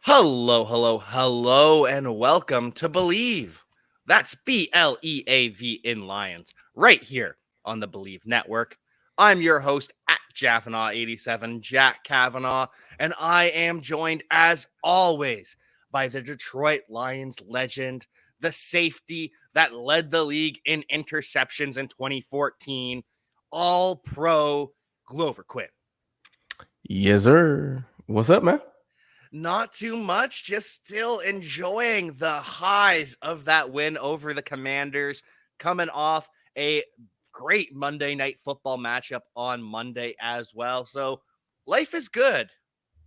Hello, hello, hello, and welcome to Bleav. That's Bleav in Lions, right here on the Bleav Network. I'm your host at Jaffanaw87, Jack Kavanaugh, and I am joined as always by the Detroit Lions legend, the safety that led the league in interceptions in 2014, all pro Glover Quinn. Yes, sir. What's up, man? Not too much, just still enjoying the highs of that win over the Commanders, coming off a great Monday night football matchup on Monday as well. So life is good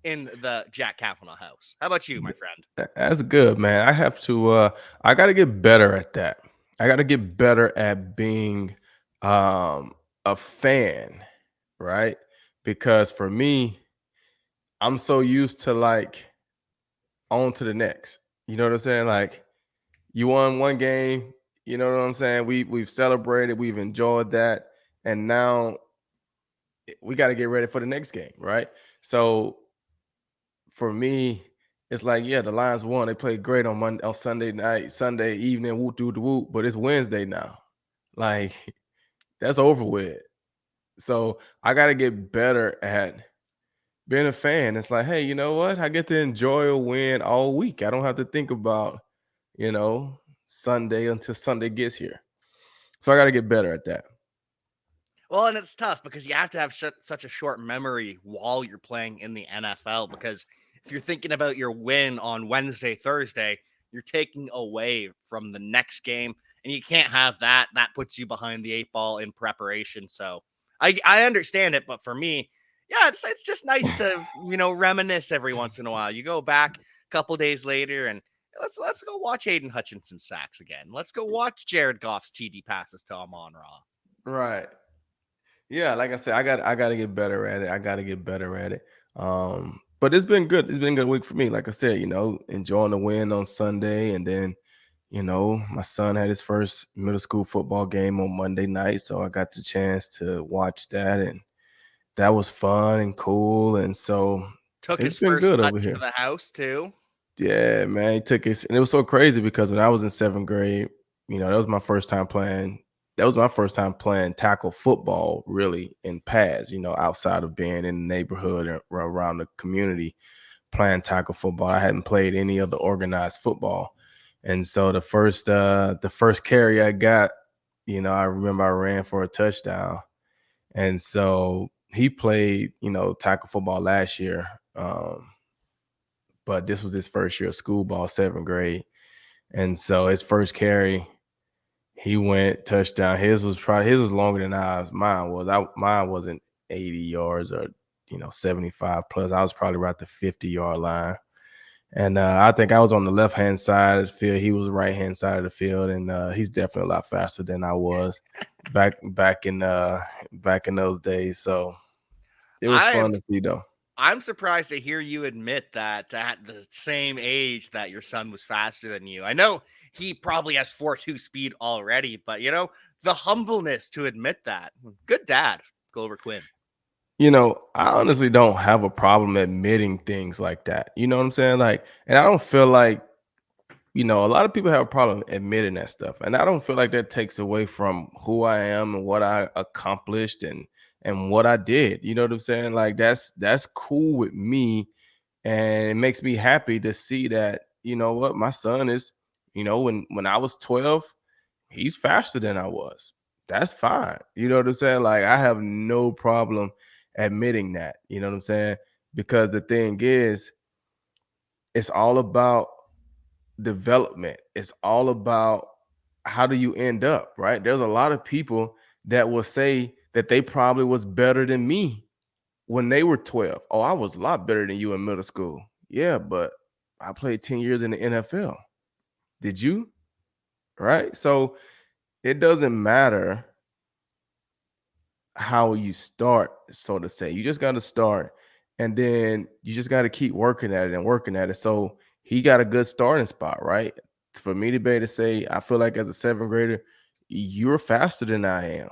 in the Jack Kavanaugh house. How about you, my friend? That's good, man. I gotta get better at that. I gotta get better at being a fan, right? Because for me, I'm so used to like on to the next. You know what I'm saying? Like you won one game, you know what I'm saying? We've celebrated, we've enjoyed that, and now we got to get ready for the next game, right? So for me, it's like, yeah, the Lions won. They played great on Monday, on Sunday night, Sunday evening, whoop doo doo whoop. But it's Wednesday now. Like that's over with. So I got to get better at being a fan. It's like, hey, you know what? I get to enjoy a win all week. I don't have to think about, you know, Sunday until Sunday gets here. So I got to get better at that. Well, and it's tough because you have to have such a short memory while you're playing in the NFL. Because if you're thinking about your win on Wednesday, Thursday, you're taking away from the next game, and you can't have that. That puts you behind the eight ball in preparation. So I understand it, but for me, yeah, it's just nice to reminisce every once in a while. You go back a couple days later and let's go watch Aiden Hutchinson sacks again. Let's go watch Jared Goff's TD passes to Amon Ra. Right. Yeah, like I said, I gotta get better at it. I gotta get better at it. But it's been good. It's been a good week for me. Like I said, enjoying the win on Sunday, and then, my son had his first middle school football game on Monday night, so I got the chance to watch that, and that was fun and cool. And so Took it's his been first good over touch to here. the house too. Yeah, man, he took his, and it was so crazy because when I was in seventh grade, that was my first time playing. That was my first time playing tackle football, really, in pads. Outside of being in the neighborhood or around the community, playing tackle football. I hadn't played any other organized football, and so the first carry I got, I remember I ran for a touchdown, and so he played, tackle football last year. But this was his first year of school ball, seventh grade. And so his first carry, he went touchdown. His was longer than ours. Mine wasn't 80 yards or 75 plus. I was probably right at the 50-yard line. And I think I was on the left hand side of the field. He was right hand side of the field, and he's definitely a lot faster than I was back in those days. So it was I'm fun to see though. I'm surprised to hear you admit that at the same age that your son was faster than you. I know he probably has 4.2 speed already, but the humbleness to admit that. Good dad, Glover Quinn. I honestly don't have a problem admitting things like that. You know what I'm saying? Like, and I don't feel like, a lot of people have a problem admitting that stuff. And I don't feel like that takes away from who I am and what I accomplished and what I did. You know what I'm saying? Like that's cool with me. And it makes me happy to see that, what my son is, when I was 12, he's faster than I was. That's fine. You know what I'm saying? Like I have no problem admitting that. You know what I'm saying? Because the thing is, it's all about development. It's all about how do you end up, right? There's a lot of people that will say that they probably was better than me when they were 12. Oh, I was a lot better than you in middle school. Yeah, but I played 10 years in the NFL. Did you? Right? So it doesn't matter how you start, so to say. You just got to start, and then you just got to keep working at it and working at it. So he got a good starting spot, right? For me to be able to say, I feel like as a seventh grader, you're faster than I am.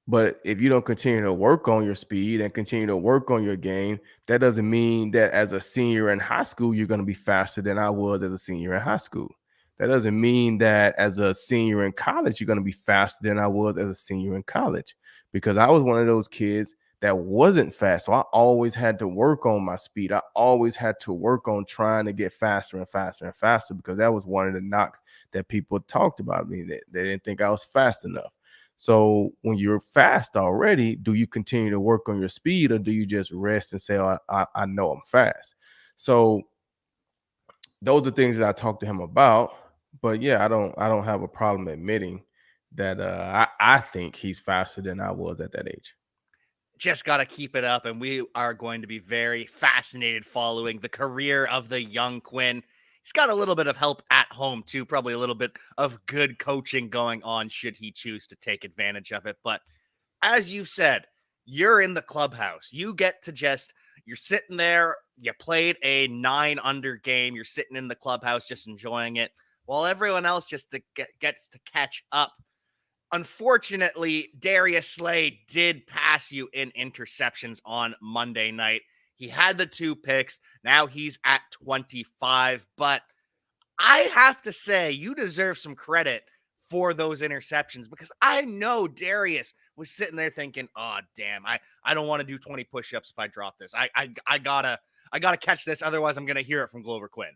But if you don't continue to work on your speed and continue to work on your game, that doesn't mean that as a senior in high school, you're going to be faster than I was as a senior in high school. That doesn't mean that as a senior in college, you're going to be faster than I was as a senior in college, because I was one of those kids that wasn't fast. So I always had to work on my speed. I always had to work on trying to get faster and faster and faster, because that was one of the knocks that people talked about me. That they didn't think I was fast enough. So when you're fast already, do you continue to work on your speed, or do you just rest and say, "Oh, I know I'm fast"? So those are things that I talked to him about. But yeah, I don't have a problem admitting that I think he's faster than I was at that age. Just got to keep it up. And we are going to be very fascinated following the career of the young Quinn. He's got a little bit of help at home, too. Probably a little bit of good coaching going on should he choose to take advantage of it. But as you've said, you're in the clubhouse. You get to just, you're sitting there. You played a 9 under game. You're sitting in the clubhouse just enjoying it while everyone else just gets to catch up. Unfortunately, Darius Slay did pass you in interceptions on Monday night. He had the 2 picks. Now he's at 25. But I have to say, you deserve some credit for those interceptions, because I know Darius was sitting there thinking, "Oh, damn, I don't want to do 20 push-ups if I drop this. I gotta catch this, otherwise I'm gonna hear it from Glover Quinn."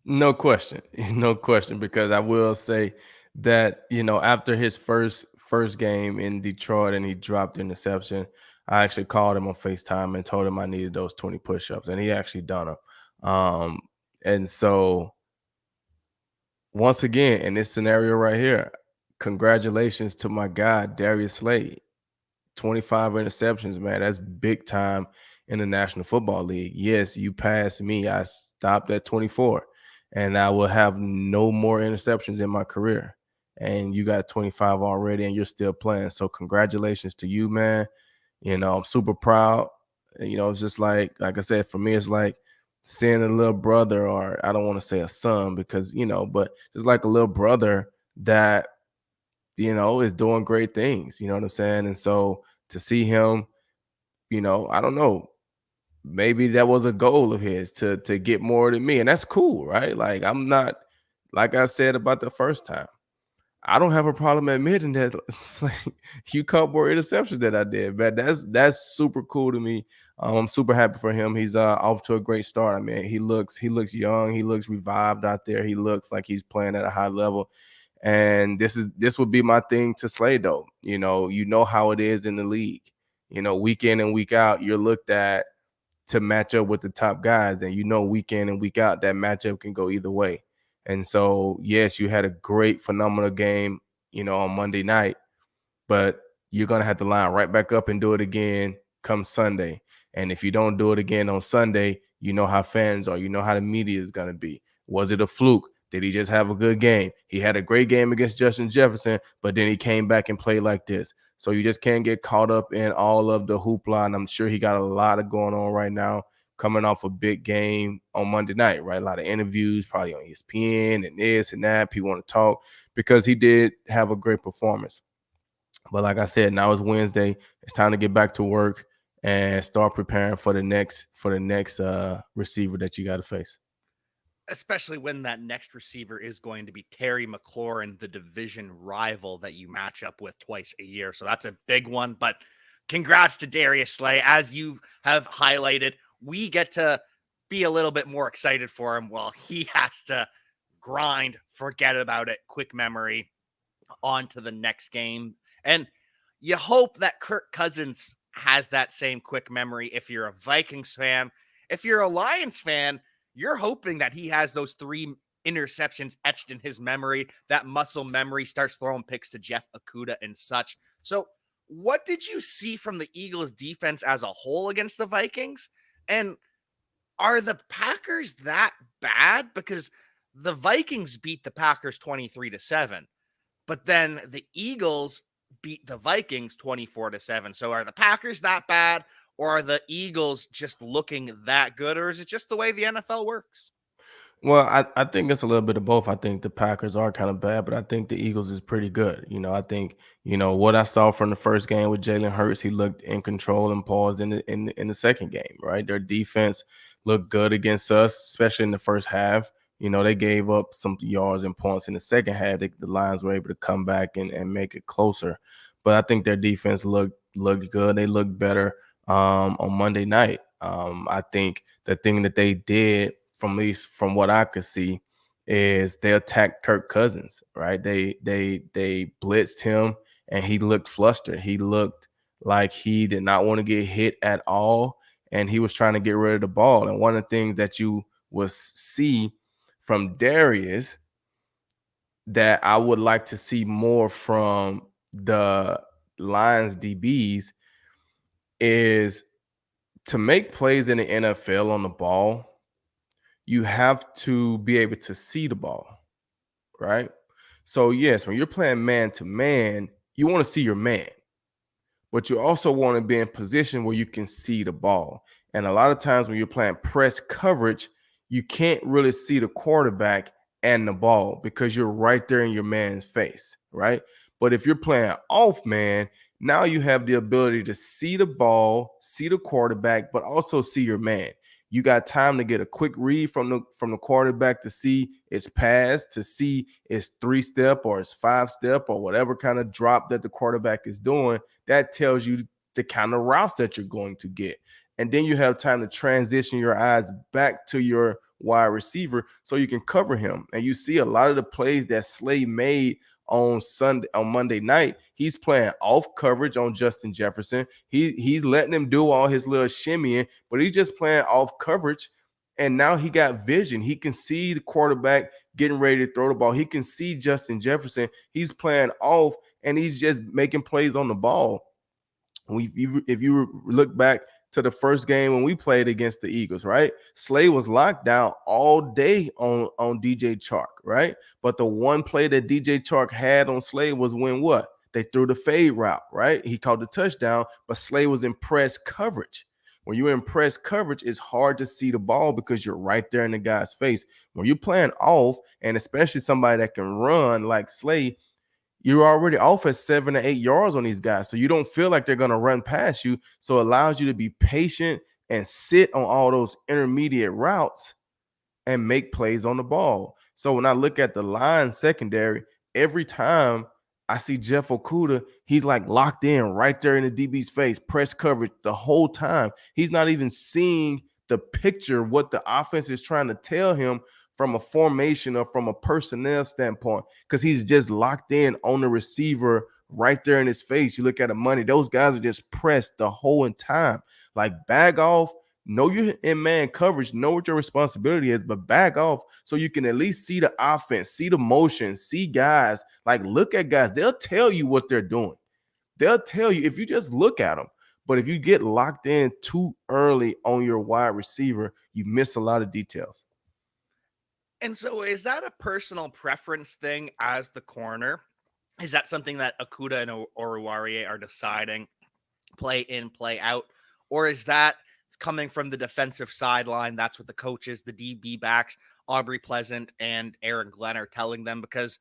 No question. No question, because I will say that, after his first game in Detroit and he dropped the interception, I actually called him on FaceTime and told him I needed those 20 push-ups, and he actually done them. And so once again, in this scenario right here, congratulations to my guy Darius Slade. 25 interceptions, man. That's big time in the National Football League. Yes, you passed me. I stopped at 24, and I will have no more interceptions in my career. And you got 25 already, and you're still playing. So congratulations to you, man. I'm super proud. It's just like I said, for me, it's like seeing a little brother, or I don't want to say a son, because, but it's like a little brother that is doing great things. You know what I'm saying? And so to see him, I don't know, maybe that was a goal of his to get more than me. And that's cool, right? Like, I'm not, like I said about the first time, I don't have a problem admitting that it's like, you caught more interceptions than I did, man. That's super cool to me. I'm super happy for him. He's off to a great start. I mean, he looks young, he looks revived out there. He looks like he's playing at a high level. And this would be my thing to Slay, though. You know how it is in the league. Week in and week out, you're looked at to match up with the top guys, and week in and week out that matchup can go either way. And so, yes, you had a great, phenomenal game, on Monday night, but you're gonna have to line right back up and do it again come Sunday. And if you don't do it again on Sunday, you know how fans are. You know how the media is gonna be. Was it a fluke? Did he just have a good game? He had a great game against Justin Jefferson, but then he came back and played like this. So you just can't get caught up in all of the hoopla. And I'm sure he got a lot of going on right now, coming off a big game on Monday night, right? A lot of interviews, probably on ESPN and this and that. People want to talk because he did have a great performance. But like I said, now it's Wednesday. It's time to get back to work and start preparing for the next receiver that you got to face. Especially when that next receiver is going to be Terry McLaurin, the division rival that you match up with twice a year. So that's a big one. But congrats to Darius Slay. As you have highlighted, we get to be a little bit more excited for him while he has to grind, forget about it, quick memory, on to the next game. And you hope that Kirk Cousins has that same quick memory if you're a Vikings fan. If you're a Lions fan, you're hoping that he has those 3 interceptions etched in his memory, that muscle memory, starts throwing picks to Jeff Okuda and such. So, what did you see from the Eagles defense as a whole against the Vikings? And are the Packers that bad? Because the Vikings beat the Packers 23-7, but then the Eagles beat the Vikings 24-7. So are the Packers that bad, or are the Eagles just looking that good, or is it just the way the NFL works? Well, I think it's a little bit of both. I think the Packers are kind of bad, but I think the Eagles is pretty good. I think, what I saw from the first game with Jalen Hurts, he looked in control and paused in the second game, right? Their defense looked good against us, especially in the first half. They gave up some yards and points in the second half. The Lions were able to come back and make it closer. But I think their defense looked good. They looked better on Monday night. I think the thing that they did, from least from what I could see, is they attacked Kirk Cousins, right? They blitzed him and he looked flustered. He looked like he did not want to get hit at all, and he was trying to get rid of the ball. And one of the things that you will see from Darius that I would like to see more from the Lions DBs is to make plays in the NFL on the ball, you have to be able to see the ball, right? So, yes, when you're playing man to man, you want to see your man, but you also want to be in position where you can see the ball. And a lot of times when you're playing press coverage, you can't really see the quarterback and the ball because you're right there in your man's face, right? But if you're playing off man, now you have the ability to see the ball, see the quarterback, but also see your man. You got time to get a quick read from the quarterback to see its pass, to see its 3-step or its 5-step or whatever kind of drop that the quarterback is doing. That tells you the kind of routes that you're going to get. And then you have time to transition your eyes back to your wide receiver so you can cover him. And you see a lot of the plays that Slay made on Monday night. He's playing off coverage on Justin Jefferson. He's letting him do all his little shimmying, but he's just playing off coverage. And now he got vision. He can see the quarterback getting ready to throw the ball. He can see Justin Jefferson. He's playing off and he's just making plays on the ball. If you look back to the first game when we played against the Eagles, right? Slay was locked down all day on DJ Chark, right? But the one play that DJ Chark had on Slay was when what? They threw the fade route, right? He caught the touchdown, but Slay was in press coverage. When you're in press coverage, it's hard to see the ball because you're right there in the guy's face. When you're playing off, and especially somebody that can run like Slay, you're already off at 7 to 8 yards on these guys. So you don't feel like they're going to run past you. So it allows you to be patient and sit on all those intermediate routes and make plays on the ball. So when I look at the line secondary, every time I see Jeff Okudah, he's like locked in right there in the DB's face, press coverage the whole time. He's not even seeing the picture, what the offense is trying to tell him from a formation or from a personnel standpoint, because he's just locked in on the receiver right there in his face. You look at the money, those guys are just pressed the whole time. Like, bag off, know you're in man coverage, know what your responsibility is, but back off so you can at least see the offense, see the motion, see guys. Like, look at guys. They'll tell you what they're doing. They'll tell you if you just look at them. But if you get locked in too early on your wide receiver, you miss a lot of details. And so is that a personal preference thing as the corner? Is that something that Akuda and Oruwariye are deciding play in, play out? Or is that coming from the defensive sideline? That's what the coaches, the DB backs, Aubrey Pleasant and Aaron Glenn are telling them, because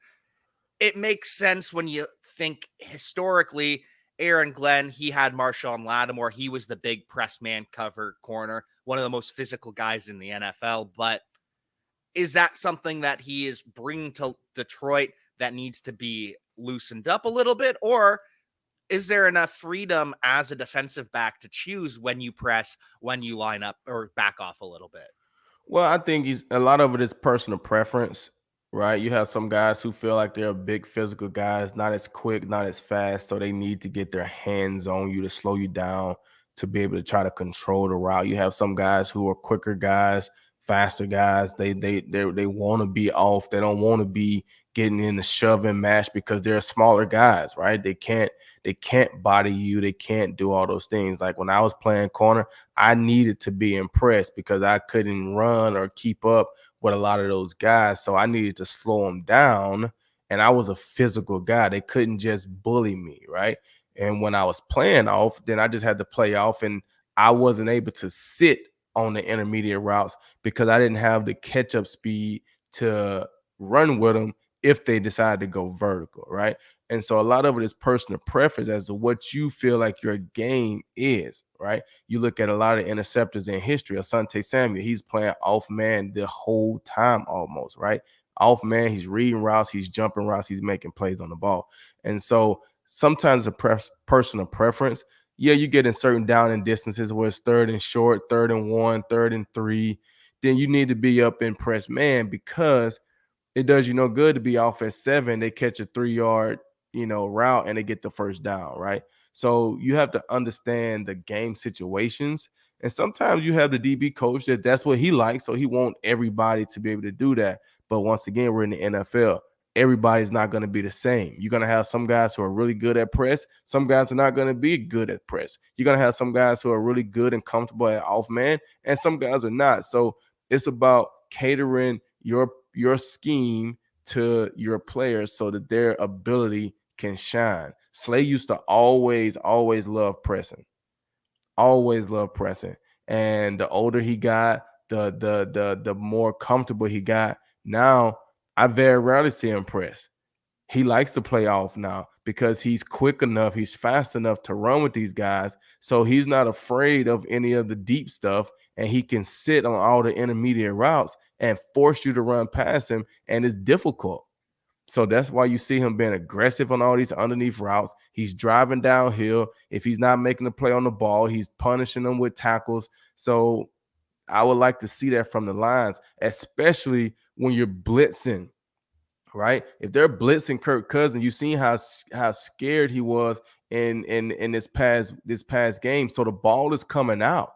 it makes sense when you think historically. Aaron Glenn, he had Marshawn Lattimore. He was the big press man cover corner, one of the most physical guys in the NFL. But is that something that he is bringing to Detroit that needs to be loosened up a little bit? Or is there enough freedom as a defensive back to choose when you press, when you line up, or back off a little bit? Well, I think he's a lot of it is personal preference, right? You have some guys who feel like they're big physical guys, not as quick, not as fast, so they need to get their hands on you to slow you down to be able to try to control the route. You have some guys who are quicker guys, faster guys. They want to be off. They don't want to be getting in the shove and mash because they're smaller guys, right? They can't body you. They can't do all those things. Like when I was playing corner, I needed to be impressed because I couldn't run or keep up with a lot of those guys. So I needed to slow them down. And I was a physical guy. They couldn't just bully me, right? And when I was playing off, then I just had to play off, and I wasn't able to sit on the intermediate routes because I didn't have the catch up speed to run with them if they decide to go vertical, right? And so a lot of it is personal preference as to what you feel like your game is, right? You look at a lot of interceptors in history. Asante Samuel, he's playing off man the whole time almost, right? Off man, he's reading routes, he's jumping routes, he's making plays on the ball. And so sometimes a personal preference. Yeah, you get in certain down and distances where it's third and short, third and one, third and three. Then you need to be up in press man because it does you no good to be off at 7. They catch a 3 yard, route and they get the first down, right? So you have to understand the game situations. And sometimes you have the DB coach that's what he likes. So he wants everybody to be able to do that. But once again, we're in the NFL. Everybody's not going to be the same. You're going to have some guys who are really good at press. Some guys are not going to be good at press. You're going to have some guys who are really good and comfortable at off man, and some guys are not. So it's about catering your scheme to your players so that their ability can shine. Slay used to always love pressing. And the older he got, the more comfortable he got. Now I very rarely see him press. He likes to play off now because he's quick enough, he's fast enough to run with these guys. So he's not afraid of any of the deep stuff, and he can sit on all the intermediate routes and force you to run past him, and it's difficult. So that's why you see him being aggressive on all these underneath routes. He's driving downhill. If he's not making the play on the ball, he's punishing them with tackles. So I would like to see that from the lines, especially when you're blitzing, right? If they're blitzing Kirk Cousins, you've seen how scared he was in this past game. So the ball is coming out.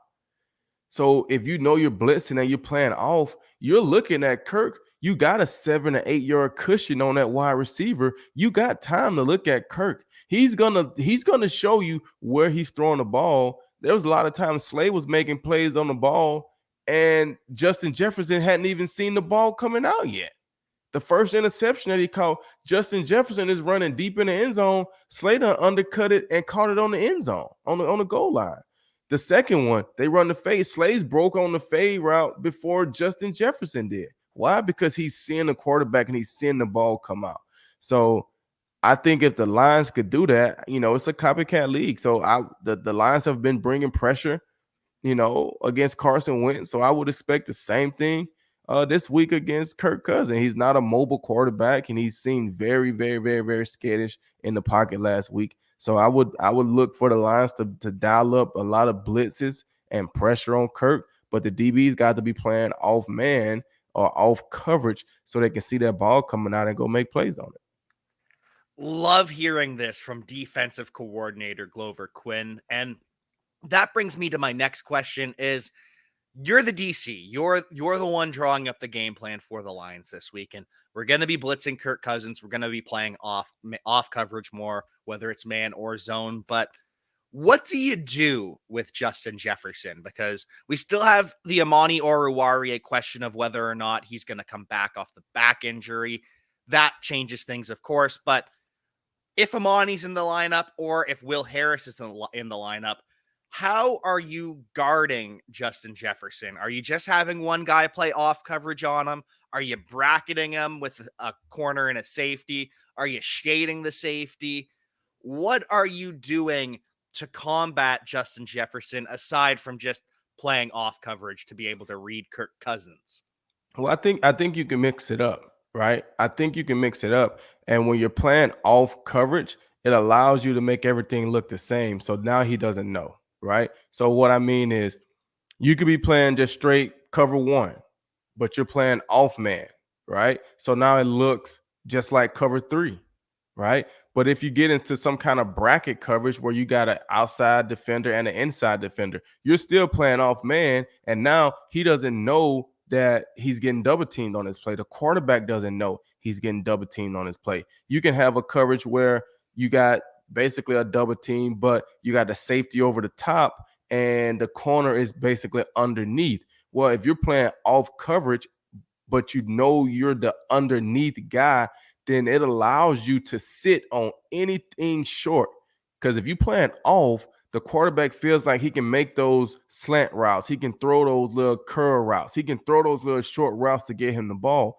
So if you know you're blitzing and you're playing off, you're looking at Kirk. You got a 7 or 8 yard cushion on that wide receiver. You got time to look at Kirk. He's gonna show you where he's throwing the ball. There was a lot of times Slay was making plays on the ball, and Justin Jefferson hadn't even seen the ball coming out yet. The first interception that he caught, Justin Jefferson is running deep in the end zone. Slater undercut it and caught it on the end zone, on the goal line. The second one, they run the fade. Slays broke on the fade route before Justin Jefferson did. Why? Because he's seeing the quarterback and he's seeing the ball come out. So I think if the Lions could do that, it's a copycat league. So the Lions have been bringing pressure, against Carson Wentz. So I would expect the same thing this week against Kirk Cousins. He's not a mobile quarterback, and he seemed very, very, very, very skittish in the pocket last week. So I would look for the Lions to dial up a lot of blitzes and pressure on Kirk, but the DBs got to be playing off man or off coverage so they can see that ball coming out and go make plays on it. Love hearing this from defensive coordinator Glover Quinn. And that brings me to my next question is, you're the DC. You're the one drawing up the game plan for the Lions this week, and we're going to be blitzing Kirk Cousins. We're going to be playing off coverage more, whether it's man or zone. But what do you do with Justin Jefferson? Because we still have the Amani Oruwariye question of whether or not he's going to come back off the back injury. That changes things, of course. But if Amani's in the lineup or if Will Harris is in the lineup, how are you guarding Justin Jefferson? Are you just having one guy play off coverage on him? Are you bracketing him with a corner and a safety? Are you shading the safety? What are you doing to combat Justin Jefferson aside from just playing off coverage to be able to read Kirk Cousins? Well, I think you can mix it up, right? I think you can mix it up. And when you're playing off coverage, it allows you to make everything look the same. So now he doesn't know, right? So what I mean is you could be playing just straight cover one, but you're playing off man, right? So now it looks just like cover three, right? But if you get into some kind of bracket coverage where you got an outside defender and an inside defender, you're still playing off man. And now he doesn't know that he's getting double teamed on his play. The quarterback doesn't know he's getting double teamed on his play. You can have a coverage where you got basically a double team, but you got the safety over the top and the corner is basically underneath. Well, if you're playing off coverage, but you know you're the underneath guy, then it allows you to sit on anything short. Because if you're playing off, the quarterback feels like he can make those slant routes. He can throw those little curl routes. He can throw those little short routes to get him the ball.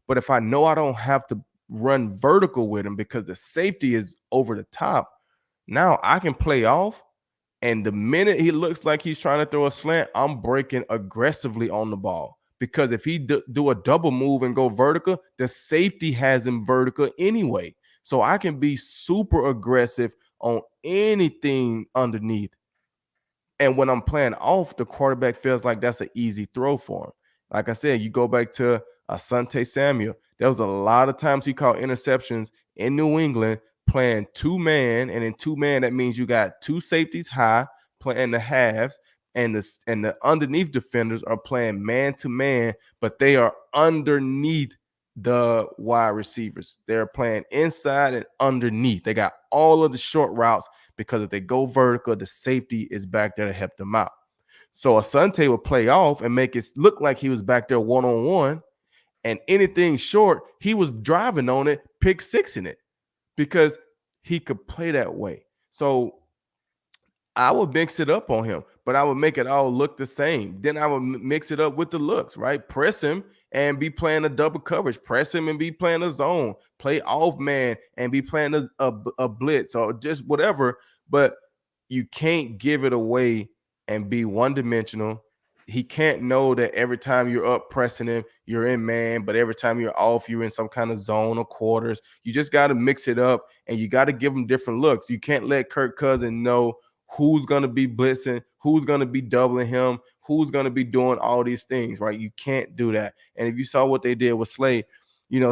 But if I know I don't have to run vertical with him because the safety is over the top, now I can play off. And the minute he looks like he's trying to throw a slant, I'm breaking aggressively on the ball. Because if he do a double move and go vertical, the safety has him vertical anyway. So I can be super aggressive on anything underneath. And when I'm playing off, the quarterback feels like that's an easy throw for him. Like I said, you go back to Asante Samuel. There was a lot of times he caught interceptions in New England playing two-man, and in two-man, that means you got two safeties high playing the halves, and the underneath defenders are playing man-to-man, but they are underneath the wide receivers. They're playing inside and underneath. They got all of the short routes because if they go vertical, the safety is back there to help them out. So Asante would play off and make it look like he was back there one-on-one, and anything short, he was driving on it, pick sixing it because he could play that way. So I would mix it up on him, but I would make it all look the same. Then I would mix it up with the looks, right? Press him and be playing a double coverage. Press him and be playing a zone. Play off man and be playing a blitz or just whatever. But you can't give it away and be one dimensional. He can't know that every time you're up pressing him, you're in man, but every time you're off, you're in some kind of zone or quarters. You just got to mix it up and you got to give him different looks. You can't let Kirk Cousins know who's going to be blitzing, who's going to be doubling him, who's going to be doing all these things, right? You can't do that. And if you saw what they did with Slay,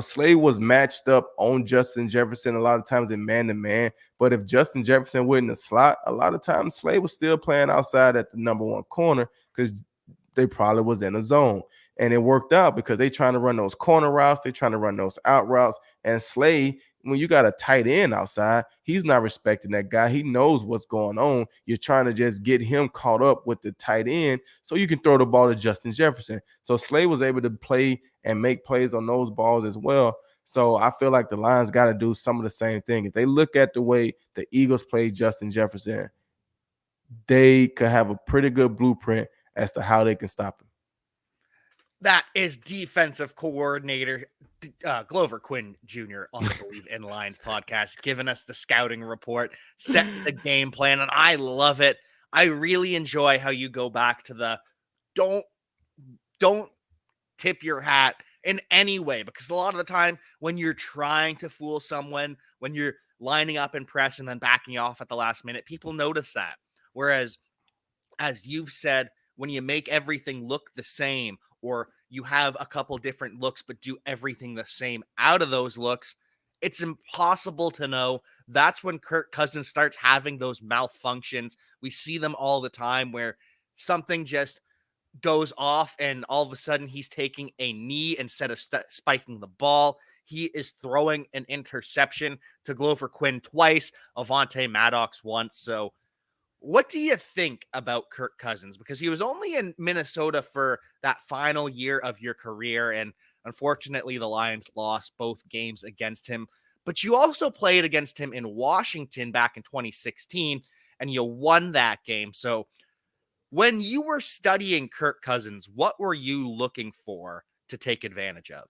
Slay was matched up on Justin Jefferson a lot of times in man-to-man. But if Justin Jefferson went in the slot, a lot of times Slay was still playing outside at the number one corner because they probably was in a zone. And it worked out because they trying to run those corner routes. They trying to run those out routes. And Slay, when you got a tight end outside, he's not respecting that guy. He knows what's going on. You're trying to just get him caught up with the tight end so you can throw the ball to Justin Jefferson. So Slay was able to play and make plays on those balls as well. So I feel like the Lions got to do some of the same thing. If they look at the way the Eagles played Justin Jefferson, they could have a pretty good blueprint as to how they can stop him. That is defensive coordinator Glover Quinn Jr. on the Bleav in Lions podcast, giving us the scouting report, set the game plan, and I love it. I really enjoy how you go back to the don't tip your hat in any way, because a lot of the time when you're trying to fool someone, when you're lining up and press and then backing off at the last minute, people notice that. Whereas, as you've said, when you make everything look the same, or you have a couple different looks but do everything the same out of those looks, it's impossible to know. That's when Kirk Cousins starts having those malfunctions. We see them all the time where something just goes off and all of a sudden he's taking a knee instead of spiking the ball. He is throwing an interception to Glover Quinn twice, Avonte Maddox once. So what do you think about Kirk Cousins? Because he was only in Minnesota for that final year of your career, and unfortunately the Lions lost both games against him. But you also played against him in Washington back in 2016, and you won that game. So when you were studying Kirk Cousins, what were you looking for to take advantage of?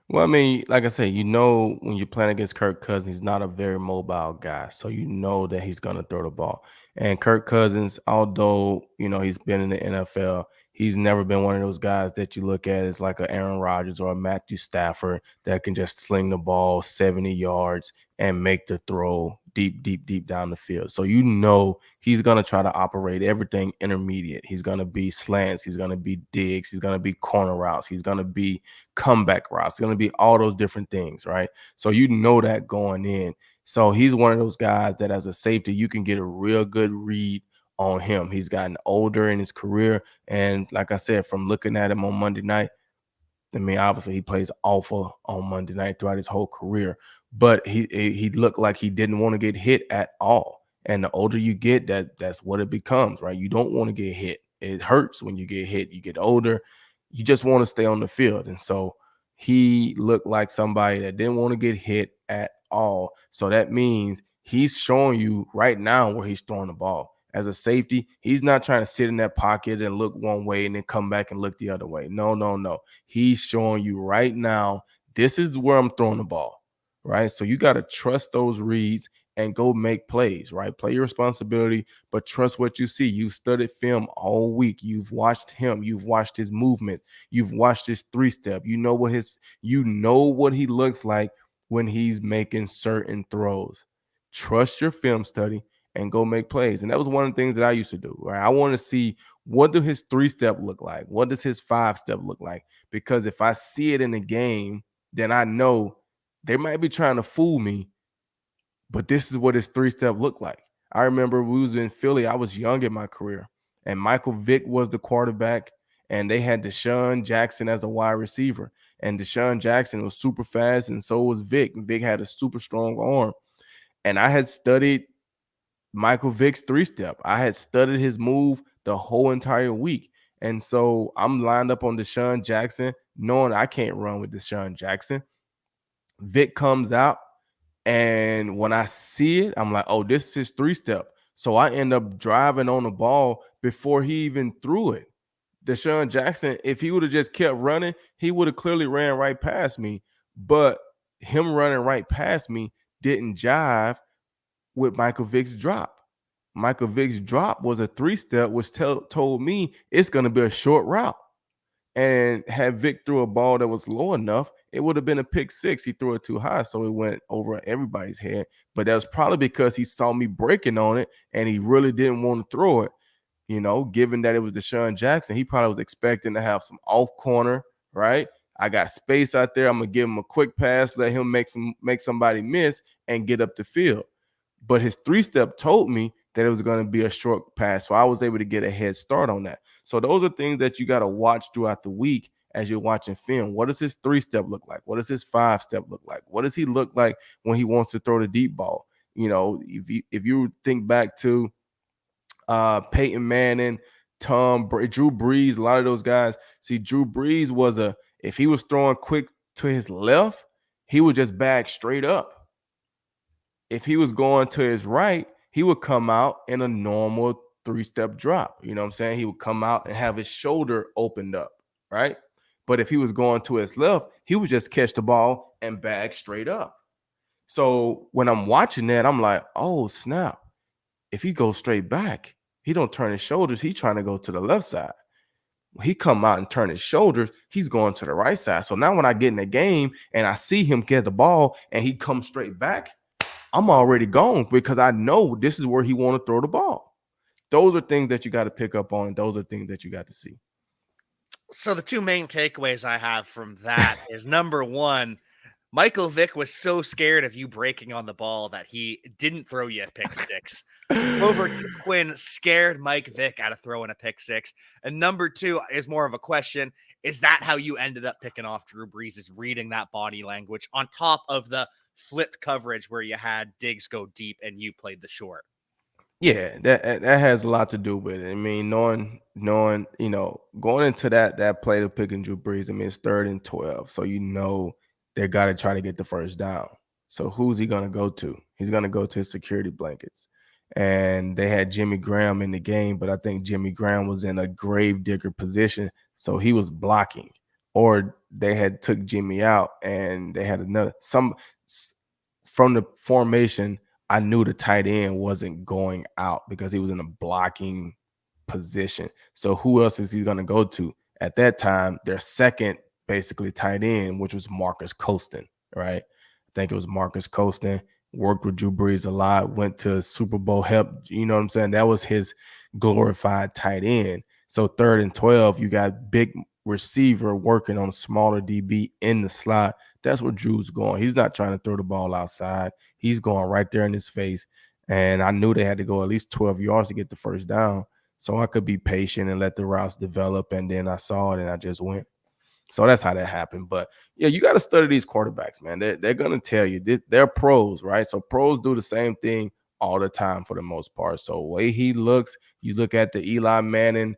Well, I mean, like I said, when you're playing against Kirk Cousins, he's not a very mobile guy. So you know that he's going to throw the ball. And Kirk Cousins, although, he's been in the NFL, he's never been one of those guys that you look at as like a Aaron Rodgers or a Matthew Stafford that can just sling the ball 70 yards and make the throw deep, deep, deep down the field. So he's going to try to operate everything intermediate. He's going to be slants. He's going to be digs. He's going to be corner routes. He's going to be comeback routes. It's going to be all those different things, right? So that going in. So he's one of those guys that as a safety, you can get a real good read on him. He's gotten older in his career. And like I said, from looking at him on Monday night, I mean, obviously he plays awful on Monday night throughout his whole career, but he looked like he didn't want to get hit at all. And the older you get, that's what it becomes, right? You don't want to get hit. It hurts when you get hit. You get older. You just want to stay on the field. And so he looked like somebody that didn't want to get hit at all. So that means he's showing you right now where he's throwing the ball. as a safety, he's not trying to sit in that pocket and look one way and then come back and look the other way. No, no, no. He's showing you right now, this is where I'm throwing the ball, right? So you got to trust those reads and go make plays, right? Play your responsibility, but trust what you see. You've studied film all week. You've watched him. You've watched his movements. You've watched his three-step. You know what he looks like when he's making certain throws. Trust your film study and go make plays. And that was one of the things that I used to do, right? I want to see, what do his three-step look like? What does his five-step look like? Because if I see it in the game, then I know they might be trying to fool me, but this is what his three-step looked like. I remember we was in Philly. I was young in my career, and Michael Vick was the quarterback, and they had Deshaun Jackson as a wide receiver. And Deshaun Jackson was super fast, and so was Vick. Vick had a super strong arm. And I had studied Michael Vick's three-step. I had studied his move the whole entire week. And so I'm lined up on Deshaun Jackson, knowing I can't run with Deshaun Jackson. Vick comes out, and when I see it, I'm like, oh, this is his three-step. So I end up driving on the ball before he even threw it. Deshaun Jackson, if he would have just kept running, he would have clearly ran right past me. But him running right past me didn't jive with Michael Vick's drop. Michael Vick's drop was a three-step, which told me it's going to be a short route. And had Vick threw a ball that was low enough, it would have been a pick six. He threw it too high, so it went over everybody's head. But that was probably because he saw me breaking on it, and he really didn't want to throw it. You know, given that it was Deshaun Jackson, he probably was expecting to have some off corner, right? I got space out there. I'm gonna give him a quick pass, let him make somebody miss, and get up the field. But his three-step told me that it was going to be a short pass. So I was able to get a head start on that. So those are things that you got to watch throughout the week as you're watching film. What does his three-step look like? What does his five-step look like? What does he look like when he wants to throw the deep ball? You know, if you think back to Peyton Manning, Drew Brees, a lot of those guys. See, Drew Brees if he was throwing quick to his left, he would just back straight up. If he was going to his right, he would come out in a normal three-step drop. You know what I'm saying? He would come out and have his shoulder opened up, right? But if he was going to his left, he would just catch the ball and bag straight up. So when I'm watching that, I'm like, oh, snap. If he goes straight back, he don't turn his shoulders. He's trying to go to the left side. When he come out and turn his shoulders, he's going to the right side. So now when I get in the game and I see him get the ball and he comes straight back, I'm already gone because I know this is where he want to throw the ball. Those are things that you got to pick up on. Those are things that you got to see. So the two main takeaways I have from that is, number one, Michael Vick was so scared of you breaking on the ball that he didn't throw you a pick six. Grover Quinn scared Mike Vick out of throwing a pick six. And number two is more of a question. Is that how you ended up picking off Drew Brees, is reading that body language on top of the flipped coverage where you had Diggs go deep and you played the short? Yeah, that has a lot to do with it. I mean, knowing, going into that play to picking Drew Brees, I mean, it's 3rd and 12. So they got to try to get the first down. So who's he going to go to? He's going to go to his security blankets. And they had Jimmy Graham in the game, but I think Jimmy Graham was in a grave digger position. So he was blocking. Or they had took Jimmy out and they had from the formation. I knew the tight end wasn't going out because he was in a blocking position. So who else is he going to go to? At that time, their second basically tight end, which was Marcus Colston, right? I think it was Marcus Colston, worked with Drew Brees a lot, went to Super Bowl help. You know what I'm saying? That was his glorified tight end. So 3rd and 12, you got big receiver working on smaller DB in the slot. That's where Drew's going. He's not trying to throw the ball outside. He's going right there in his face. And I knew they had to go at least 12 yards to get the first down. So I could be patient and let the routes develop. And then I saw it and I just went. So that's how that happened. But yeah, you got to study these quarterbacks, man. They're going to tell you they're pros, right? So pros do the same thing all the time for the most part. So the way he looks, you look at the Eli Manning,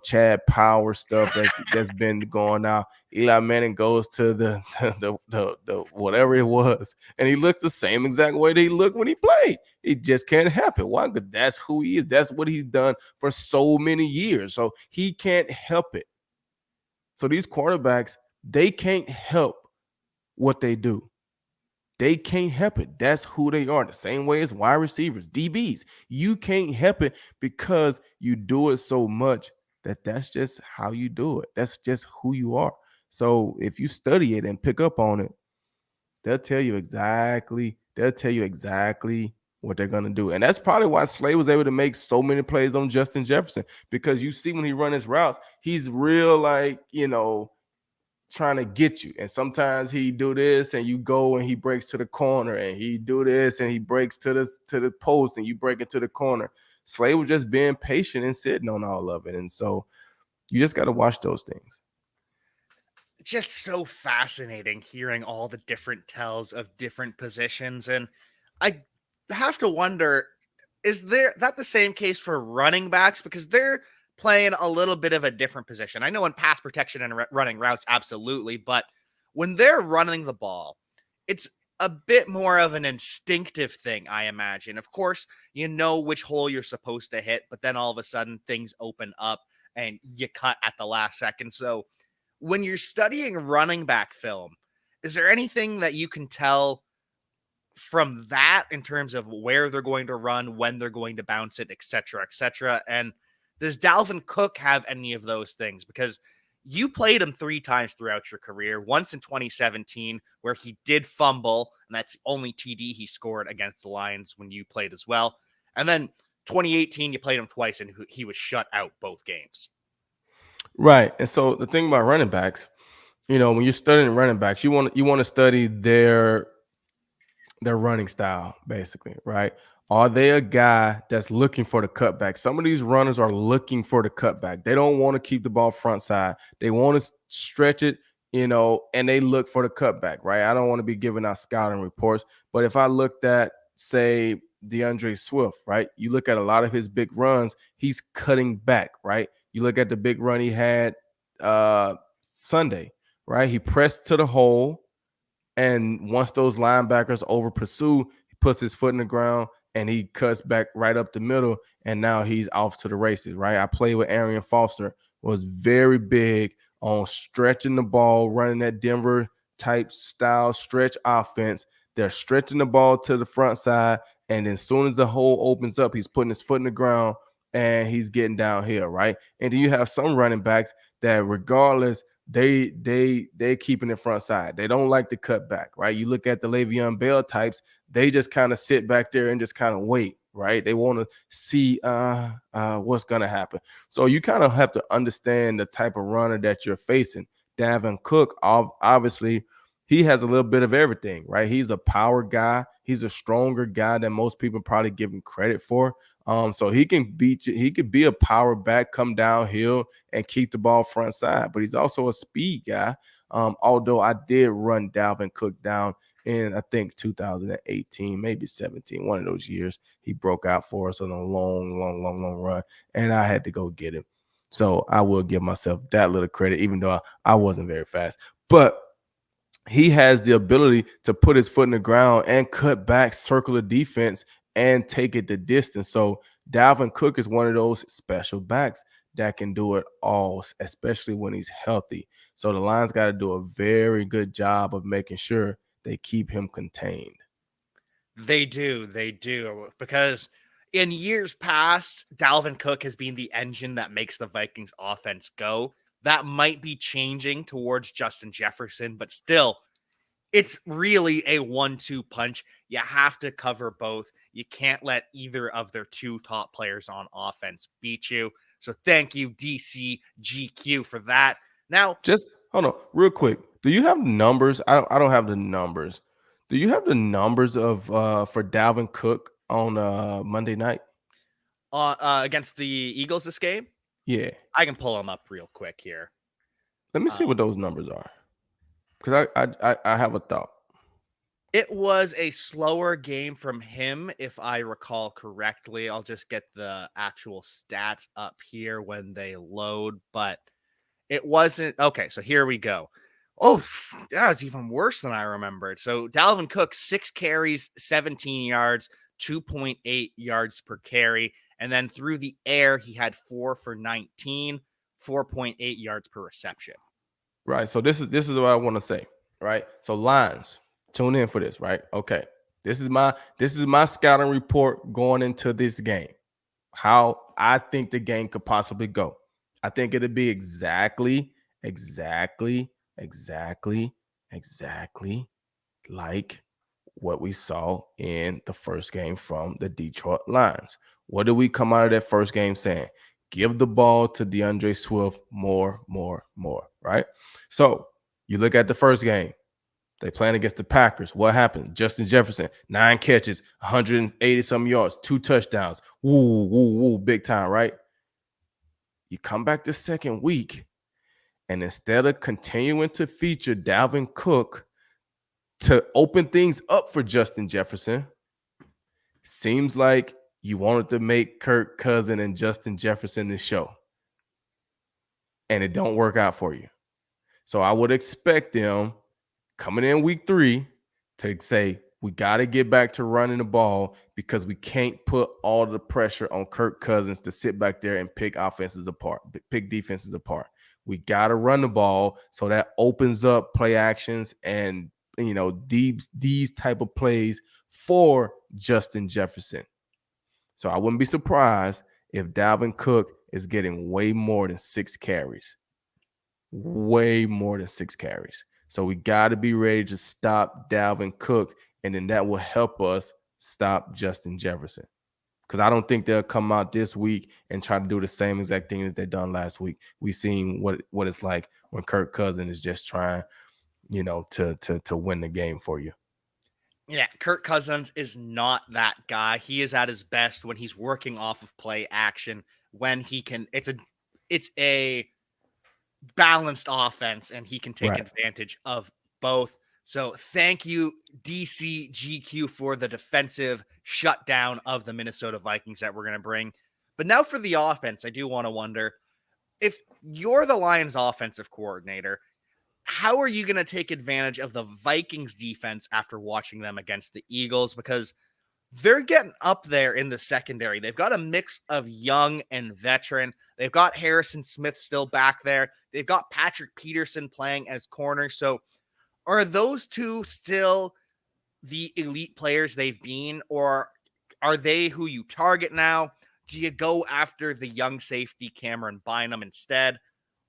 Chad Power stuff that's been going out. Eli Manning goes to the the whatever it was, and he looked the same exact way that he looked when he played. It just can't happen. Why? Because that's who he is. That's what he's done for so many years. So he can't help it. So these quarterbacks, they can't help what they do. They can't help it. That's who they are. The same way as wide receivers, DBs. You can't help it because you do it so much that's just how you do it. That's just who you are. So if you study it and pick up on it, they'll tell you exactly what they're gonna do. And that's probably why Slay was able to make so many plays on Justin Jefferson. Because you see when he run his routes, he's real like, trying to get you. And sometimes he do this and you go and he breaks to the corner, and he do this and he breaks to the post and you break it to the corner. Slay was just being patient and sitting on all of it. And so you just got to watch those things. Just so fascinating hearing all the different tells of different positions. And I have to wonder, is there that the same case for running backs? Because they're playing a little bit of a different position. I know in pass protection and running routes, absolutely. But when they're running the ball, it's a bit more of an instinctive thing, I imagine. Of course, you know which hole you're supposed to hit, but then all of a sudden things open up and you cut at the last second. So when you're studying running back film, is there anything that you can tell from that in terms of where they're going to run, when they're going to bounce it, et cetera, et cetera? And does Dalvin Cook have any of those things? Because you played him 3 times throughout your career, once in 2017, where he did fumble, and that's the only TD he scored against the Lions when you played as well. And then 2018, you played him twice, and he was shut out both games. Right. And so the thing about running backs, when you're studying running backs, you want to study their running style, basically, right? Are they a guy that's looking for the cutback? Some of these runners are looking for the cutback. They don't want to keep the ball front side. They want to stretch it, and they look for the cutback, right? I don't want to be giving out scouting reports, but if I looked at, say, DeAndre Swift, right? You look at a lot of his big runs, he's cutting back, right? You look at the big run he had Sunday, right? He pressed to the hole, and once those linebackers over pursue, he puts his foot in the ground and he cuts back right up the middle. And now he's off to the races, right? I played with Arian Foster, was very big on stretching the ball, running that Denver type style stretch offense. They're stretching the ball to the front side. And as soon as the hole opens up, he's putting his foot in the ground and he's getting downhill, right? And then you have some running backs that regardless, they keeping it front side. They don't like to cut back, right? You look at the Le'Veon Bell types, they just kind of sit back there and just kind of wait, right? They want to see what's gonna happen. So you kind of have to understand the type of runner that you're facing. Dalvin Cook, obviously, he has a little bit of everything, right? He's a power guy. He's a stronger guy than most people probably give him credit for. So he can beat you. He could be a power back, come downhill, and keep the ball front side. But he's also a speed guy. Although I did run Dalvin Cook down in, I think, 2018, maybe 17, one of those years. He broke out for us on a long run, and I had to go get him. So I will give myself that little credit, even though I wasn't very fast. But he has the ability to put his foot in the ground and cut back, circle the defense, and take it the distance. So Dalvin Cook is one of those special backs that can do it all, especially when he's healthy. So the Lions got to do a very good job of making sure they keep him contained. They do. Because in years past, Dalvin Cook has been the engine that makes the Vikings offense go. That might be changing towards Justin Jefferson, but still, it's really a 1-2 punch. You have to cover both. You can't let either of their two top players on offense beat you. So thank you, DCGQ, for that. Now, Just hold on, real quick. Do you have numbers? I don't have the numbers. Do you have the numbers of for Dalvin Cook on Monday night? against the Eagles this game, Yeah. I can pull them up real quick here. Let me Uh, see what those numbers are. Because I have a thought. It was a slower game from him, if I recall correctly. I'll just get the actual stats up here when they load, but it wasn't okay. So here we go. Oh, that was even worse than I remembered. So Dalvin Cook, 6 carries, 17 yards, 2.8 yards per carry. And then through the air, he had 4 for 19, 4.8 yards per reception. Right. So this is what I want to say. Right. So lines, tune in for this. Right. Okay. This is my scouting report going into this game. How I think the game could possibly go. I think it'll be exactly, exactly like what we saw in the first game from the Detroit Lions. What did we come out of that first game saying? Give the ball to DeAndre Swift more, right? So you look at the first game. They playing against the Packers. What happened? Justin Jefferson, 9 catches, 180 some yards, 2 touchdowns. Woo, woo, woo, big time, right? You come back the second week, and instead of continuing to feature Dalvin Cook to open things up for Justin Jefferson, seems like you wanted to make Kirk Cousin and Justin Jefferson the show, and it don't work out for you. So I would expect them coming in week 3 to say, we got to get back to running the ball because we can't put all the pressure on Kirk Cousins to sit back there and pick offenses apart, pick defenses apart. We got to run the ball so that opens up play actions and these type of plays for Justin Jefferson. So I wouldn't be surprised if Dalvin Cook is getting way more than 6 carries. Way more than 6 carries. So we got to be ready to stop Dalvin Cook, and then that will help us stop Justin Jefferson. Because I don't think they'll come out this week and try to do the same exact thing that they done last week. We've seen what it's like when Kirk Cousins is just trying, to win the game for you. Yeah, Kirk Cousins is not that guy. He is at his best when he's working off of play action, when he can it's a balanced offense and he can take Right. advantage of both. So thank you, DCGQ, for the defensive shutdown of the Minnesota Vikings that we're going to bring. But now for the offense, I do want to wonder, if you're the Lions offensive coordinator, how are you going to take advantage of the Vikings defense after watching them against the Eagles? Because they're getting up there in the secondary. They've got a mix of young and veteran. They've got Harrison Smith still back there. They've got Patrick Peterson playing as corner. So are those two still the elite players they've been, or are they who you target now? Do you go after the young safety Cameron Bynum instead?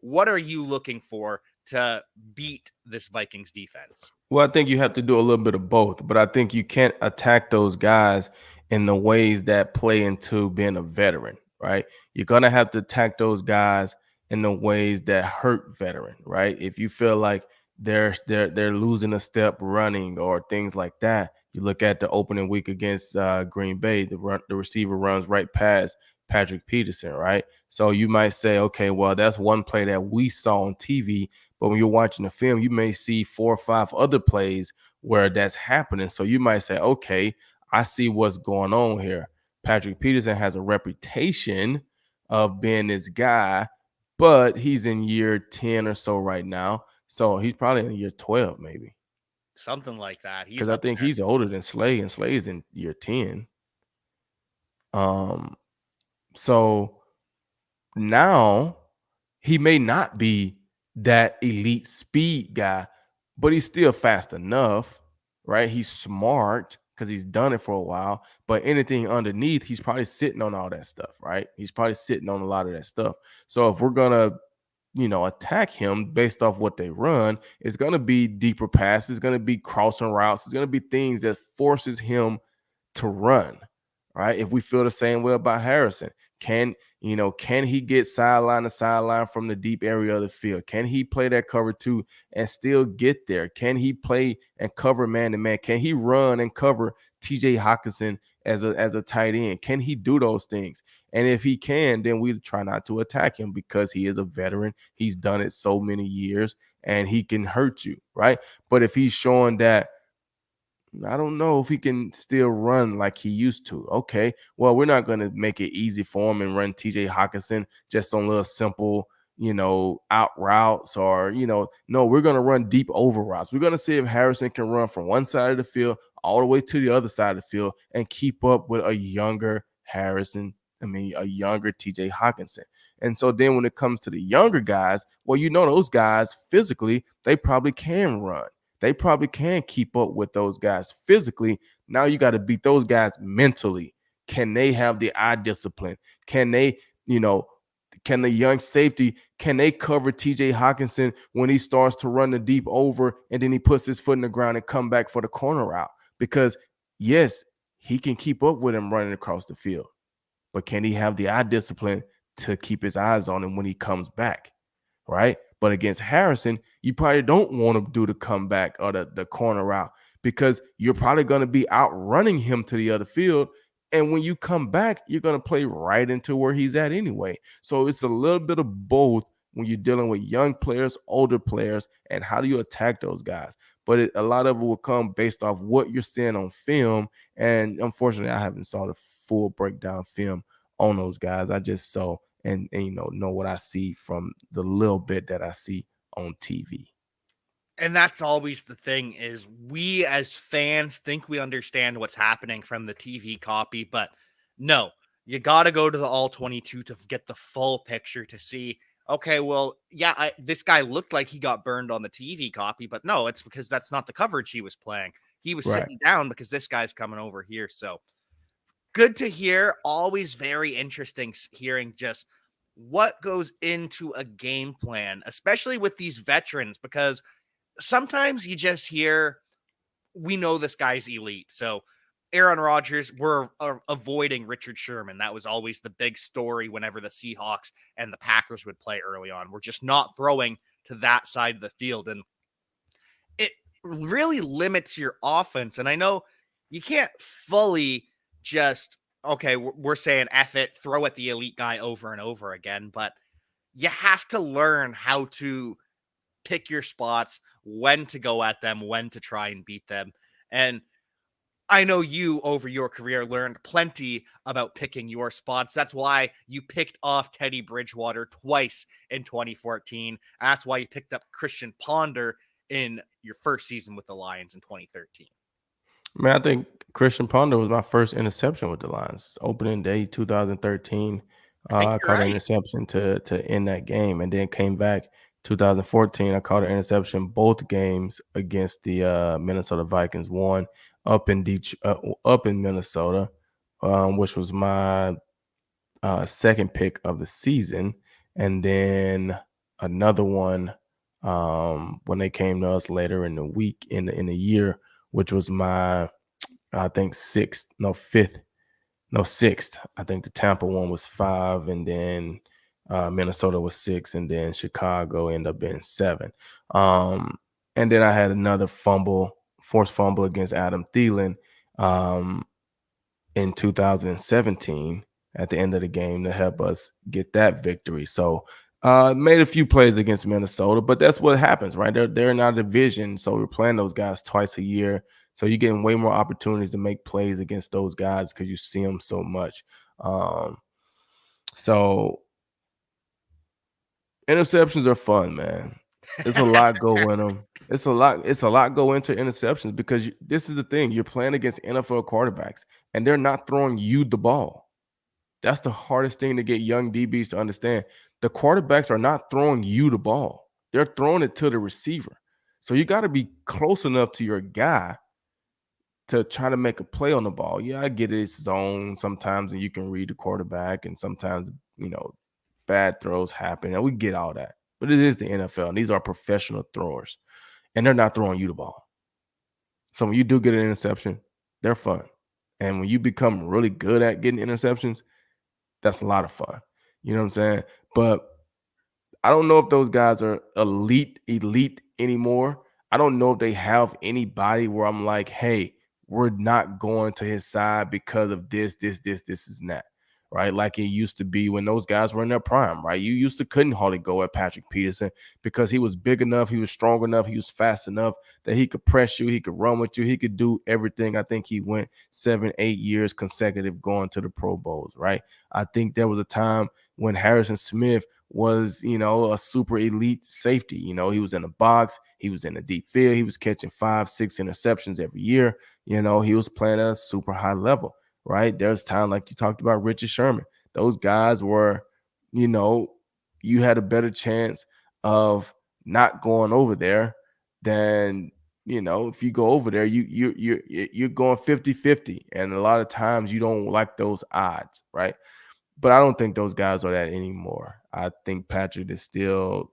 What are you looking for to beat this Vikings defense? Well, I think you have to do a little bit of both, but I think you can't attack those guys in the ways that play into being a veteran, right? You're gonna have to attack those guys in the ways that hurt veteran, right? If you feel like they're losing a step running or things like that, you look at the opening week against Green Bay, the receiver runs right past Patrick Peterson, right? So you might say, okay, well, that's one play that we saw on TV, but when you're watching the film, you may see 4 or 5 other plays where that's happening. So you might say, okay, I see what's going on here. Patrick Peterson has a reputation of being this guy, but he's in year 10 or so right now. So he's probably in year 12, maybe. Something like that. He's Because I up think there. he's older than Slay, and Slay's in year 10. Um, so now he may not be that elite speed guy, but he's still fast enough, right? He's smart because he's done it for a while. But anything underneath, he's probably sitting on all that stuff, right? He's probably sitting on a lot of that stuff. So if we're gonna, attack him based off what they run, it's gonna be deeper passes, it's gonna be crossing routes, it's gonna be things that forces him to run, right? If we feel the same way about Harrison, can he get sideline to sideline from the deep area of the field? Can he play that cover 2 and still get there? Can he play and cover man to man? Can he run and cover TJ Hawkinson as a tight end? Can he do those things? And if he can, then we try not to attack him because he is a veteran. He's done it so many years and he can hurt you, right? But if he's showing that I don't know if he can still run like he used to. Okay, well, we're not going to make it easy for him and run TJ Hawkinson just on little simple, out routes or, no, we're going to run deep over routes. We're going to see if Harrison can run from one side of the field all the way to the other side of the field and keep up with a younger Harrison. I mean, a younger TJ Hawkinson. And so then when it comes to the younger guys, well, those guys physically, they probably can run. They probably can keep up with those guys physically. Now you got to beat those guys mentally. Can they have the eye discipline? Can they, you know, can the young safety, can they cover TJ Hawkinson when he starts to run the deep over and then he puts his foot in the ground and come back for the corner route? Because yes, he can keep up with him running across the field, but can he have the eye discipline to keep his eyes on him when he comes back? Right? But against Harrison, you probably don't want to do the comeback or the corner route because you're probably going to be outrunning him to the other field. And when you come back, you're going to play right into where he's at anyway. So it's a little bit of both when you're dealing with young players, older players, and how do you attack those guys. But a lot of it will come based off what you're seeing on film. And unfortunately, I haven't saw the full breakdown film on those guys. I just saw and know what I see from the little bit that I see on TV. And that's always the thing is we as fans think we understand what's happening from the TV copy, but no, you got to go to the all 22 to get the full picture to see, okay, well, yeah, this guy looked like he got burned on the TV copy, but no, it's because that's not the coverage he was playing. He was Right. sitting down because this guy's coming over here. So good to hear. Always very interesting hearing just what goes into a game plan, especially with these veterans, because sometimes you just hear, we know this guy's elite. So Aaron Rodgers, we're avoiding Richard Sherman. That was always the big story whenever the Seahawks and the Packers would play early on. We're just not throwing to that side of the field. And it really limits your offense. And I know you can't fully just, okay, we're saying F it, throw at the elite guy over and over again, but you have to learn how to pick your spots, when to go at them, when to try and beat them. And I know you over your career learned plenty about picking your spots. That's why you picked off Teddy Bridgewater twice in 2014. That's why you picked up Christian Ponder in your first season with the Lions in 2013. Man, I think Christian Ponder was my first interception with the Lions. Opening day 2013. I think I you're caught an right. interception to end that game and then came back 2014. I caught an interception both games against the Minnesota Vikings. One up in Minnesota, which was my second pick of the season, and then another one when they came to us later in the week in the year, which was my I think sixth. I think the Tampa one was 5, and then Minnesota was 6, and then Chicago ended up being 7. Um, and then I had another forced fumble against Adam Thielen. In 2017 at the end of the game to help us get that victory. So made a few plays against Minnesota, but that's what happens, right? They're in our division, so we're playing those guys twice a year. So you're getting way more opportunities to make plays against those guys because you see them so much. Um, so interceptions are fun, man. It's a lot go in them. It's a lot. It's a lot go into interceptions because this is the thing. You're playing against NFL quarterbacks, and they're not throwing you the ball. That's the hardest thing to get young DBs to understand. The quarterbacks are not throwing you the ball. They're throwing it to the receiver. So you got to be close enough to your guy to try to make a play on the ball. Yeah, I get it. It's zone sometimes, and you can read the quarterback, and sometimes, bad throws happen. And we get all that. But it is the NFL, and these are professional throwers, and they're not throwing you the ball. So when you do get an interception, they're fun. And when you become really good at getting interceptions, that's a lot of fun. You know what I'm saying? But I don't know if those guys are elite anymore. I don't know if they have anybody where I'm like, hey, we're not going to his side because of this, and that. right? Like it used to be when those guys were in their prime, right? You used to couldn't hardly go at Patrick Peterson because he was big enough, he was strong enough, he was fast enough that he could press you, he could run with you, he could do everything. I think he went 7, 8 years consecutive going to the Pro Bowls, right? I think there was a time when Harrison Smith was, a super elite safety. He was in the box, he was in the deep field, he was catching 5, 6 interceptions every year. He was playing at a super high level, right? There's time like you talked about Richard Sherman. Those guys were, you know, you had a better chance of not going over there than if you go over there, you're going 50-50. And a lot of times you don't like those odds, right? But I don't think those guys are that anymore. I think Patrick is still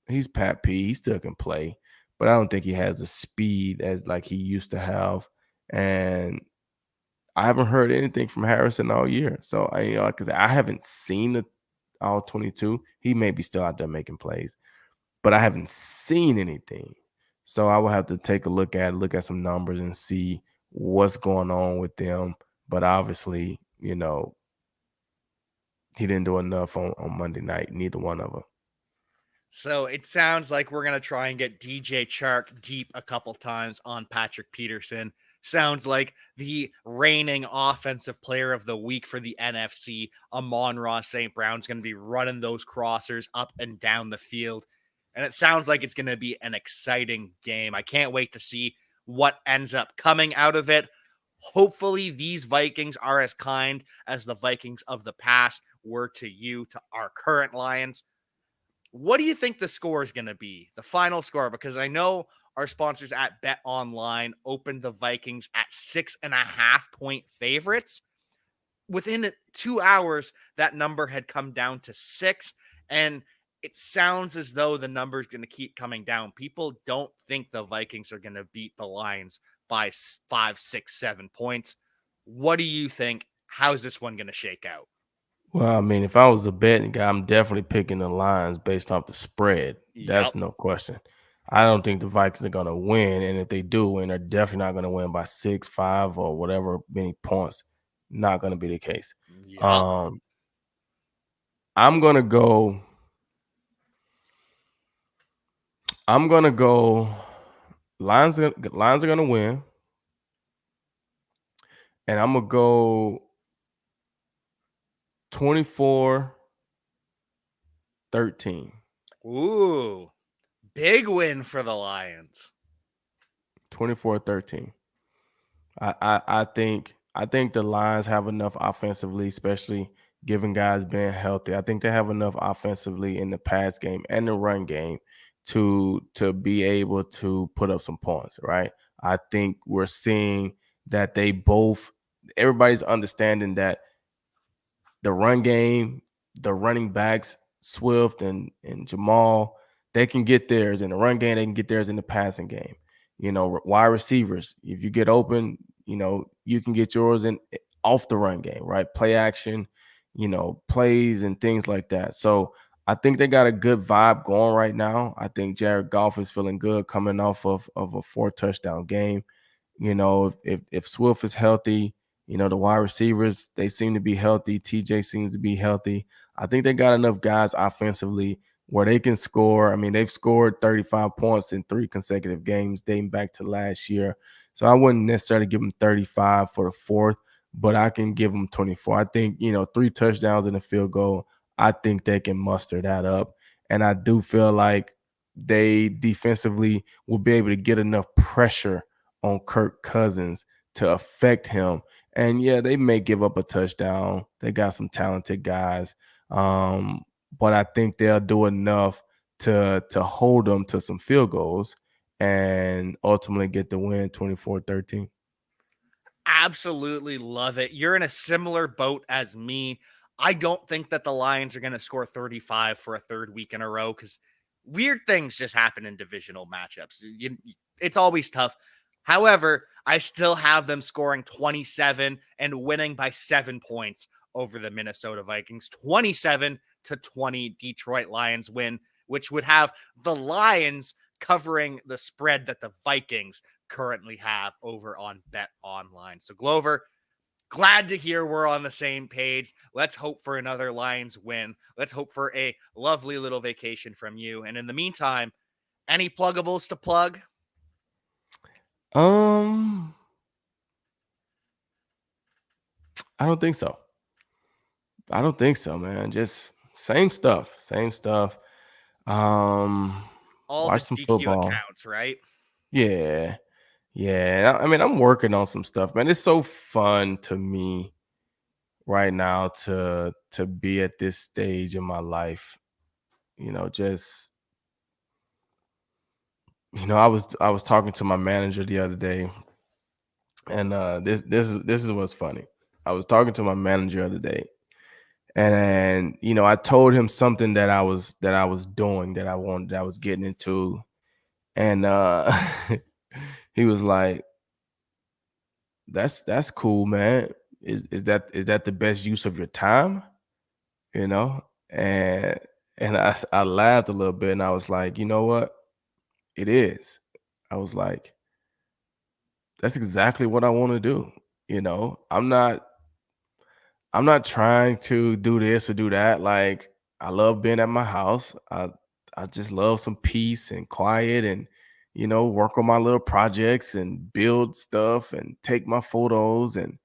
he's Pat P. He still can play, but I don't think he has the speed as like he used to have. And I haven't heard anything from Harrison all year. So because I haven't seen the all 22. He may be still out there making plays, but I haven't seen anything. So I will have to take a look at some numbers and see what's going on with them. But obviously, he didn't do enough on Monday night, neither one of them. So it sounds like we're going to try and get DJ Chark deep a couple times on Patrick Peterson. Sounds like the reigning offensive player of the week for the NFC, Amon-Ra St. Brown's going to be running those crossers up and down the field. And it sounds like it's going to be an exciting game. I can't wait to see what ends up coming out of it. Hopefully, these Vikings are as kind as the Vikings of the past were to you, to our current Lions. What do you think the score is going to be? The final score? Because I know our sponsors at Bet Online opened the Vikings at 6.5 point favorites. Within 2 hours, that number had come down to 6. And it sounds as though the number is going to keep coming down. People don't think the Vikings are going to beat the Lions by 5, 6, 7 points. What do you think? How's this one going to shake out? Well, I mean, if I was a betting guy, I'm definitely picking the Lions based off the spread. Yep. That's no question. I don't think the Vikings are going to win, and if they do win, they're definitely not going to win by 6, 5, or whatever many points. Not going to be the case. Yep. Um, I'm gonna go. I'm gonna go. Lions are gonna win, and I'm gonna go 24-13. Ooh. Big win for the Lions. 24-13. I think the Lions have enough offensively, especially given guys being healthy. I think they have enough offensively in the pass game and the run game to be able to put up some points, right? I think we're seeing that everybody's understanding that the run game, the running backs, Swift and Jamal, they can get theirs in the run game, they can get theirs in the passing game. Wide receivers, if you get open, you can get yours in off the run game, right? Play action, plays and things like that. So I think they got a good vibe going right now. I think Jared Goff is feeling good coming off of a 4 touchdown game. If Swift is healthy, the wide receivers, they seem to be healthy. TJ seems to be healthy. I think they got enough guys offensively where they can score. I mean, they've scored 35 points in 3 consecutive games dating back to last year. So I wouldn't necessarily give them 35 for the fourth, but I can give them 24. I think, 3 touchdowns and a field goal, I think they can muster that up. And I do feel like they defensively will be able to get enough pressure on Kirk Cousins to affect him. And yeah, they may give up a touchdown. They got some talented guys. But I think they'll do enough to hold them to some field goals and ultimately get the win 24-13. Absolutely love it. You're in a similar boat as me. I don't think that the Lions are going to score 35 for a third week in a row because weird things just happen in divisional matchups. It's always tough. However, I still have them scoring 27 and winning by 7 points over the Minnesota Vikings. 27-20 Detroit Lions win, which would have the Lions covering the spread that the Vikings currently have over on Bet Online. So, Glover, Glad to hear we're on the same page. Let's hope for another Lions win. Let's hope for a lovely little vacation from you. And in the meantime, any pluggables to plug? Um, I don't think so. I don't think so, man. Just same stuff, same stuff. Um, All the watch some GQ football. accounts, right? Yeah, yeah. I mean, I'm working on some stuff, man. It's so fun to me right now to be at this stage in my life. Just I was talking to my manager the other day, and this is what's funny. I was talking to my manager the other day, and I told him something that I was doing that I wanted that I was getting into, and he was like, "That's cool, man. Is that the best use of your time?" You know, and I laughed a little bit, and I was like, "You know what? It is." I was like, "That's exactly what I want to do." I'm not trying to do this or do that. Like, I love being at my house. I just love some peace and quiet, and work on my little projects and build stuff and take my photos, and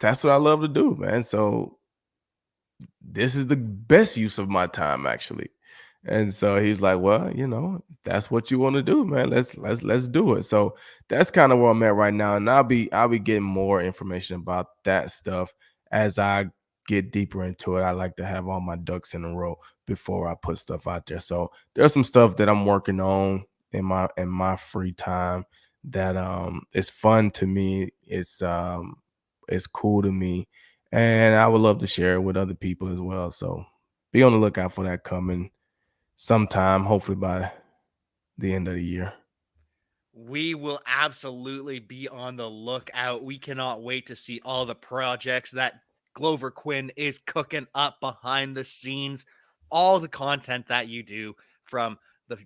that's what I love to do, man. So this is the best use of my time, actually. And so he's like, "Well, that's what you want to do, man. Let's do it." So that's kind of where I'm at right now. And I'll be getting more information about that stuff as I get deeper into it. I like to have all my ducks in a row before I put stuff out there. So there's some stuff that I'm working on in my free time that is fun to me. It's cool to me, and I would love to share it with other people as well. So be on the lookout for that coming sometime, hopefully by the end of the year. We will absolutely be on the lookout. We cannot wait to see all the projects that Glover Quinn is cooking up behind the scenes, all the content that you do from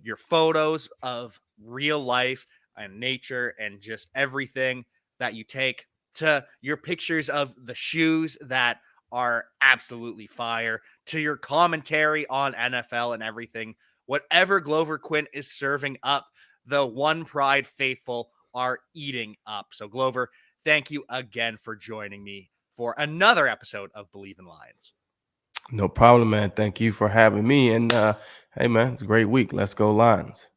your photos of real life and nature and just everything that you take to your pictures of the shoes that are absolutely fire to your commentary on NFL and everything. Whatever Glover Quinn is serving up, the One Pride faithful are eating up. So, Glover, thank you again for joining me for another episode of Bleav in Lions. No problem, man. Thank you for having me. And hey, man, it's a great week. Let's go Lions.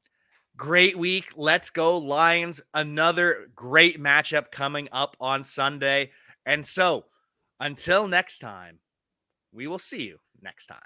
Great week. Let's go, Lions. Another great matchup coming up on Sunday. And so, until next time, we will see you next time.